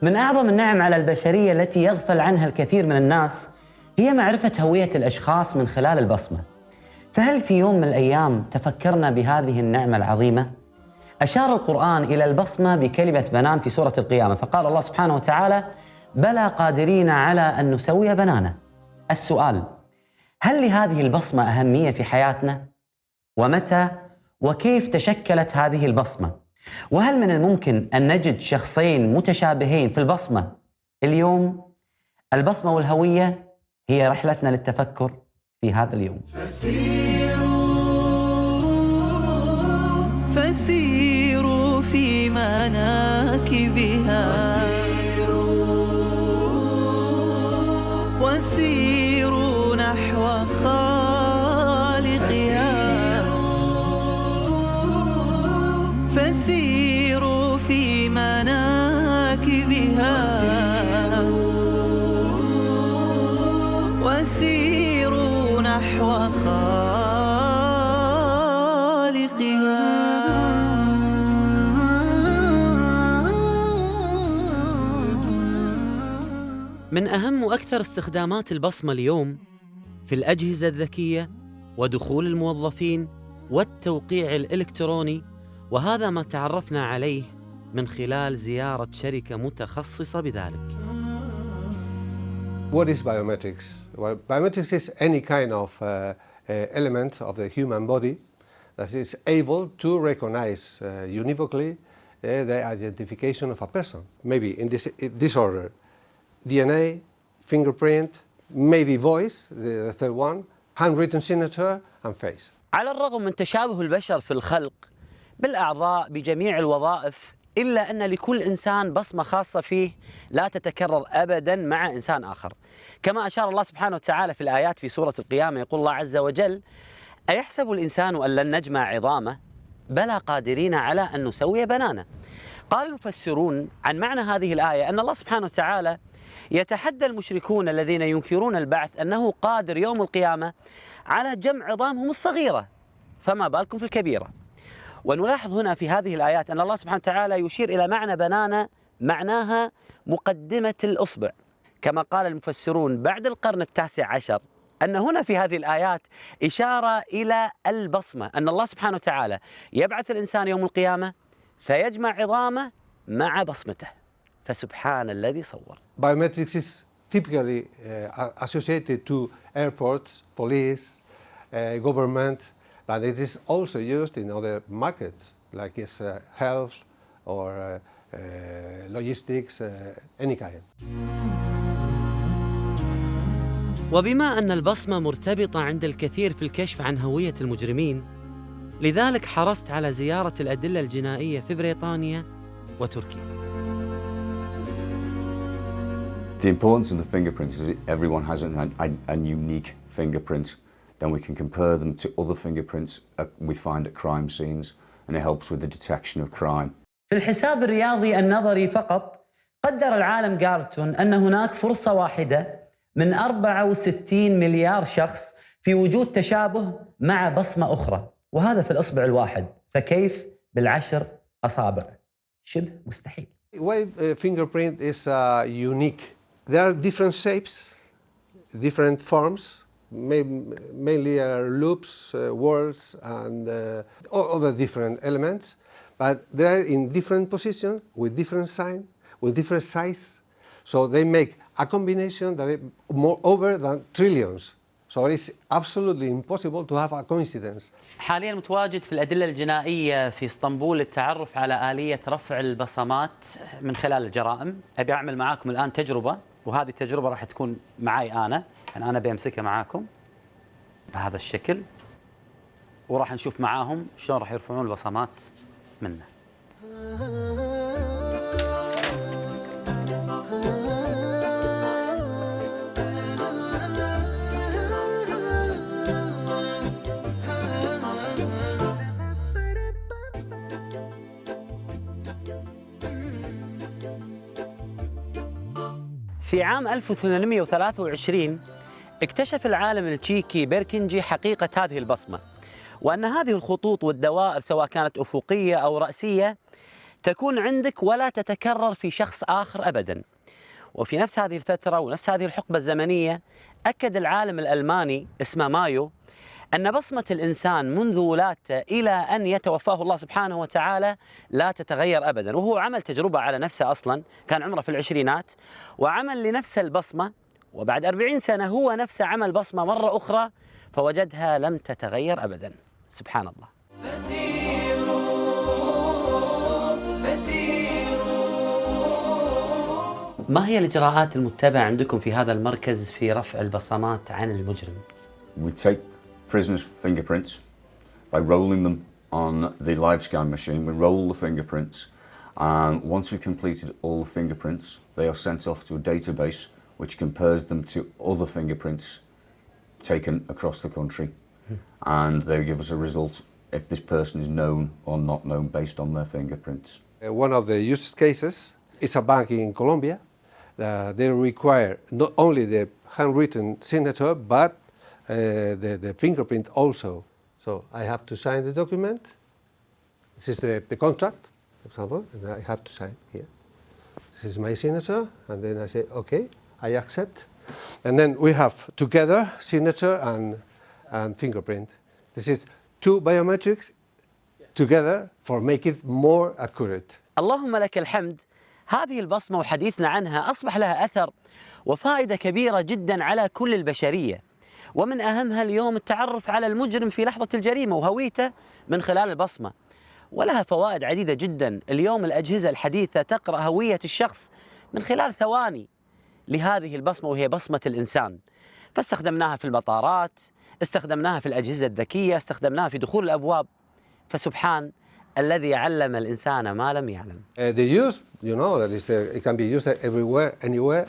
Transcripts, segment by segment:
من أعظم النعم على البشرية التي يغفل عنها الكثير من الناس هي معرفة هوية الأشخاص من خلال البصمة. فهل في يوم من الأيام تفكرنا بهذه النعمة العظيمة؟ أشار القرآن إلى البصمة بكلمة بنان في سورة القيامة، فقال الله سبحانه وتعالى: بلى قادرين على أن نسوي بنانا. السؤال: هل لهذه البصمة أهمية في حياتنا؟ ومتى وكيف تشكلت هذه البصمة؟ وهل من الممكن أن نجد شخصين متشابهين في البصمة اليوم؟ البصمة والهوية هي رحلتنا للتفكر في هذا اليوم. فسيروا في مناكبها وسيروا نحو خالقها. فسيروا في مناكبها وسيروا نحو خالقها. من أهم وأكثر استخدامات البصمة اليوم في الأجهزة الذكية ودخول الموظفين والتوقيع الإلكتروني، وهذا ما تعرفنا عليه من خلال زيارة شركة متخصصة بذلك. What is biometrics? Well, biometrics is any kind of element of the human body that is able to recognize univocally the identification of a person. Maybe in this order: DNA, fingerprint, maybe voice, the third one, handwritten signature, and face. على الرغم من تشابه البشر في الخلق بالأعضاء بجميع الوظائف، إلا أن لكل إنسان بصمة خاصة فيه لا تتكرر أبداً مع إنسان آخر، كما أشار الله سبحانه وتعالى في الآيات في سورة القيامة. يقول الله عز وجل: أيحسب الإنسان أن لن نجمع عظامه بلى قادرين على أن نسوي بنانه. قال المفسرون عن معنى هذه الآية أن الله سبحانه وتعالى يتحدى المشركون الذين ينكرون البعث أنه قادر يوم القيامة على جمع عظامهم الصغيرة، فما بالكم في الكبيرة. ونلاحظ هنا في هذه الآيات أن الله سبحانه وتعالى يشير إلى معنى بنانة، معناها مقدمة الأصبع، كما قال المفسرون بعد القرن ال19 أن هنا في هذه الآيات إشارة إلى البصمة، أن الله سبحانه وتعالى يبعث الإنسان يوم القيامة فيجمع عظامه مع بصمته، فسبحان الذي صور. Biometrics is typically associated to airports, police, government, but it is also used in other markets like it's health or logistics, any kind. وبما أن البصمة مرتبطة عند الكثير في الكشف عن هوية المجرمين، لذلك حرصت على زيارة الأدلة الجنائية في بريطانيا وتركيا. The importance of the fingerprints is that everyone has a unique fingerprint. Then we can compare them to other fingerprints we find at crime scenes, and it helps with the detection of crime. في الحساب الرياضي النظري فقط، قدر العالم جارتون أن هناك فرصة واحدة من 64 مليار شخص في وجود تشابه مع بصمة أخرى، وهذا في الإصبع الواحد، فكيف بالعشر أصابع؟ شبه مستحيل. Why fingerprint is unique? There are different shapes, different forms, mainly loops, whorls, and other different elements, but they are in different positions, with different sign, with different size, so they make a combination that is more over than trillions. So it's absolutely impossible to have a coincidence. حاليا متواجد في الأدلة الجنائية في اسطنبول للتعرف على آلية رفع البصمات من خلال الجرائم. أبي أعمل معاكم الآن تجربة، وهذه التجربة راح تكون معي أنا، يعني أنا بيمسكها معاكم بهذا الشكل، وراح نشوف معاهم شلون راح يرفعون البصمات منه. في عام 1823 اكتشف العالم التشيكي بيركنجي حقيقة هذه البصمة، وأن هذه الخطوط والدوائر سواء كانت أفقية أو رأسية تكون عندك ولا تتكرر في شخص آخر أبدا. وفي نفس هذه الفترة ونفس هذه الحقبة الزمنية أكد العالم الألماني اسمه مايو أن بصمة الإنسان منذ ولادته إلى أن يتوفاه الله سبحانه وتعالى لا تتغير أبدا. وهو عمل تجربة على نفسه أصلا، كان عمره في العشرينات وعمل لنفسه البصمة، وبعد 40 سنة هو نفسه عمل بصمة مرة أخرى فوجدها لم تتغير أبدا. سبحان الله. ما هي الإجراءات المتبعة عندكم في هذا المركز في رفع البصمات عن المجرم؟ We take prisoners' fingerprints by rolling them on the live scan machine. We roll the fingerprints, and once we've completed all the fingerprints, they are sent off to a database which compares them to other fingerprints taken across the country, and they give us a result if this person is known or not known based on their fingerprints. One of the use cases is a bank in Colombia. They require not only the handwritten signature, but the fingerprint also. So I have to sign the document. This is the contract, for example, and I have to sign here. This is my signature, and then I say, okay, I accept. And then we have together signature and fingerprint. This is two biometrics together for make it more accurate. اللهم لك الحمد. هذه البصمة وحديثنا عنها أصبح لها أثر وفائدة كبيرة جدا على كل البشرية، ومن أهمها اليوم التعرف على المجرم في لحظة الجريمة وهويته من خلال البصمة، ولها فوائد عديدة جدا. اليوم الأجهزة الحديثة تقرأ هوية الشخص من خلال ثواني لهذه البصمة وهي بصمة الإنسان، فاستخدمناها في المطارات، استخدمناها في الأجهزة الذكية، استخدمناها في دخول الأبواب. فسبحان الذي علم الإنسان ما لم يعلم. The use, you know, that is, it can be used everywhere, anywhere,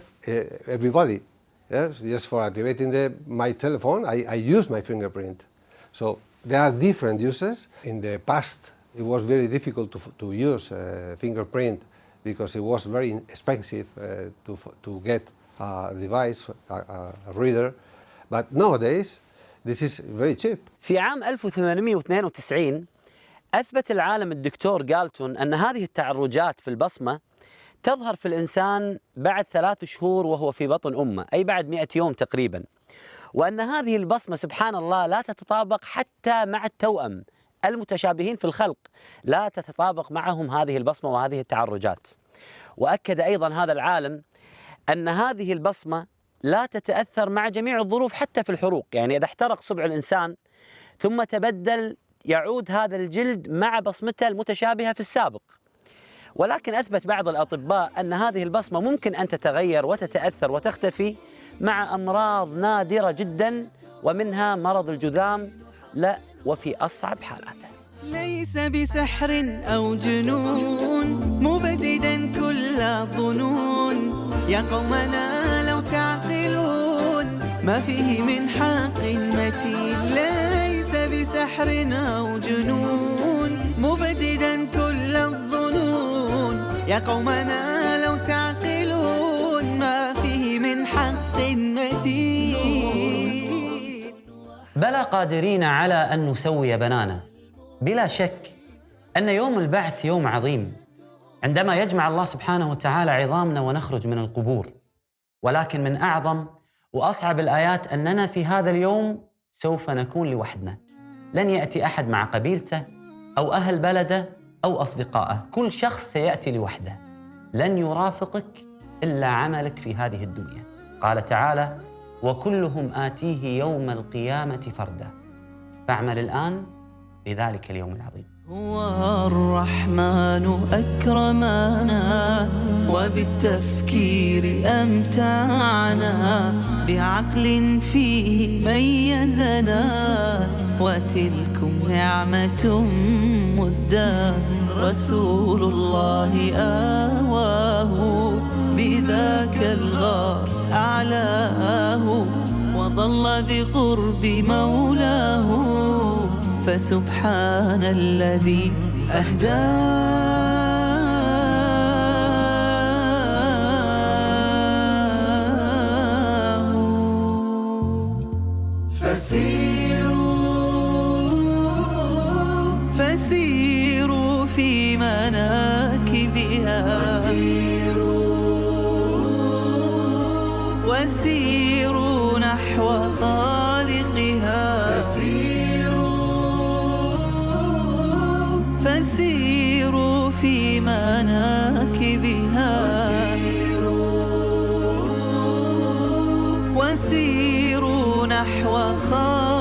everybody. Yes, just for activating my telephone, I use my fingerprint. So there are different uses. In the past, it was very difficult to use fingerprint because it was very expensive to get a device, a reader. But nowadays, this is very cheap. في عام 1892 أثبت العالم الدكتور جالتون أن هذه التعرجات في البصمة تظهر في الإنسان بعد 3 شهور وهو في بطن أمه، أي بعد 100 يوم تقريبا، وأن هذه البصمة سبحان الله لا تتطابق حتى مع التوأم المتشابهين في الخلق، لا تتطابق معهم هذه البصمة وهذه التعرجات. وأكد أيضا هذا العالم أن هذه البصمة لا تتأثر مع جميع الظروف حتى في الحروق، يعني إذا احترق صبع الإنسان ثم تبدل يعود هذا الجلد مع بصمته المتشابهة في السابق. ولكن أثبت بعض الأطباء أن هذه البصمة ممكن أن تتغير وتتأثر وتختفي مع أمراض نادرة جدا، ومنها مرض الجذام، لا وفي أصعب حالاته. ليس بسحر أو جنون مبددا كل الظنون، يا قومنا لو تعقلون ما فيه من حق متين. ليس بسحر أو جنون مبددا كل الظنون، يا قومنا لو تعقلون ما فيه من حق متين. بلى قادرين على أن نسوي بنانا. بلا شك أن يوم البعث يوم عظيم عندما يجمع الله سبحانه وتعالى عظامنا ونخرج من القبور، ولكن من أعظم وأصعب الآيات أننا في هذا اليوم سوف نكون لوحدنا، لن يأتي أحد مع قبيلته أو أهل بلده أو أصدقائه، كل شخص سيأتي لوحده، لن يرافقك إلا عملك في هذه الدنيا. قال تعالى: وكلهم آتيه يوم القيامة فردا، فاعمل الآن لذلك اليوم العظيم. هو الرحمن أكرمنا وبالتفكير أمتعنا، بعقل فيه ميزنا وتلكم نعمة مزداد. رسول الله آواه بذاك الغار أعلاه، وظل بقرب مولاه، فسبحان الذي أهداه. فسيروا في مناكبها وسيروا نحو خالقها فسيروا في مناكبها وسيروا نحو خالقها